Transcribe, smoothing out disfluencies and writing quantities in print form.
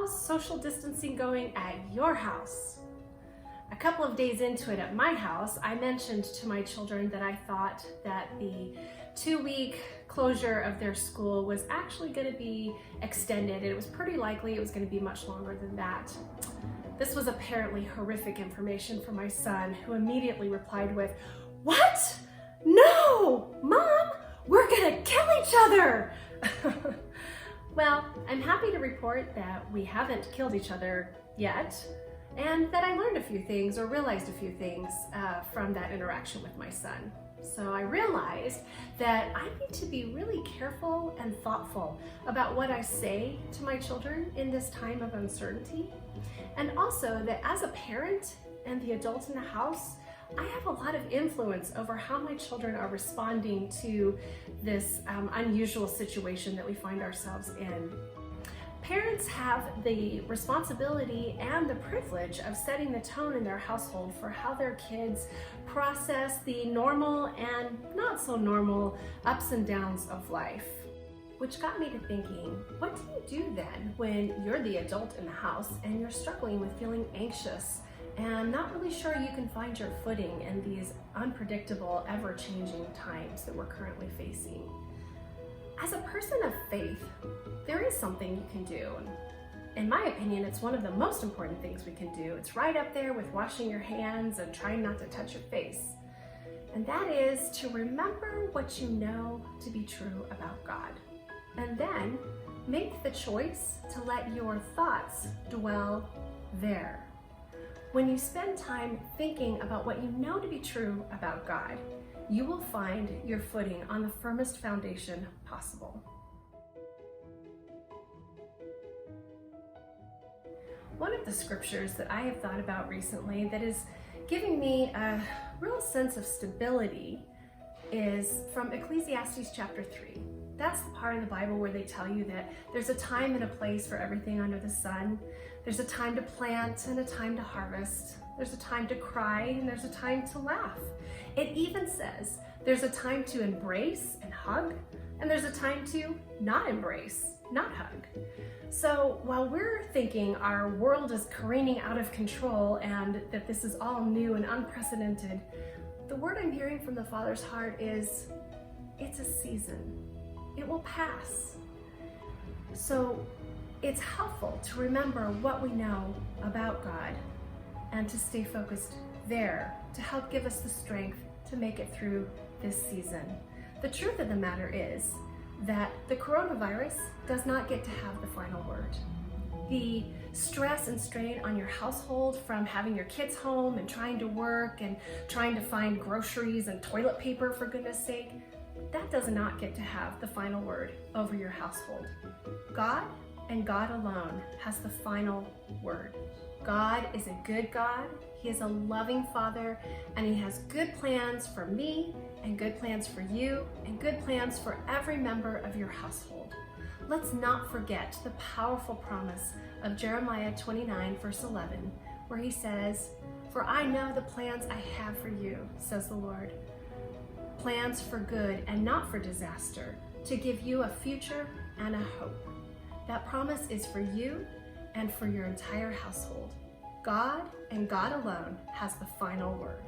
how's social distancing going at your house? A couple of days into it at my house, I mentioned to my children that I thought that the 2-week closure of their school was actually going to be extended. It was pretty likely it was going to be much longer than that. This was apparently horrific information for my son, who immediately replied with, "What? No, Mom, we're going to kill each other." Well, I'm happy to report that we haven't killed each other yet, and that I learned a few things or realized a few things from that interaction with my son. So I realized that I need to be really careful and thoughtful about what I say to my children in this time of uncertainty. And also that as a parent and the adult in the house, I have a lot of influence over how my children are responding to this unusual situation that we find ourselves in. Parents have the responsibility and the privilege of setting the tone in their household for how their kids process the normal and not so normal ups and downs of life. Which got me to thinking, what do you do then when you're the adult in the house and you're struggling with feeling anxious and not really sure you can find your footing in these unpredictable, ever-changing times that we're currently facing? As a person of faith, there is something you can do. In my opinion, it's one of the most important things we can do. It's right up there with washing your hands and trying not to touch your face. And that is to remember what you know to be true about God. And then make the choice to let your thoughts dwell there. When you spend time thinking about what you know to be true about God, you will find your footing on the firmest foundation possible. One of the scriptures that I have thought about recently that is giving me a real sense of stability is from Ecclesiastes chapter 3. That's the part of the Bible where they tell you that there's a time and a place for everything under the sun. There's a time to plant and a time to harvest. There's a time to cry and there's a time to laugh. It even says there's a time to embrace and hug, and there's a time to not embrace, not hug. So while we're thinking our world is careening out of control and that this is all new and unprecedented, the word I'm hearing from the Father's heart is, it's a season. It will pass. So it's helpful to remember what we know about God and to stay focused there to help give us the strength to make it through this season. The truth of the matter is that the coronavirus does not get to have the final word. The stress and strain on your household from having your kids home and trying to work and trying to find groceries and toilet paper, for goodness sake, that does not get to have the final word over your household. God and God alone has the final word. God is a good God, He is a loving Father, and He has good plans for me and good plans for you and good plans for every member of your household. Let's not forget the powerful promise of Jeremiah 29 verse 11, where He says, "For I know the plans I have for you, says the Lord, plans for good and not for disaster, to give you a future and a hope." That promise is for you and for your entire household. God and God alone has the final word.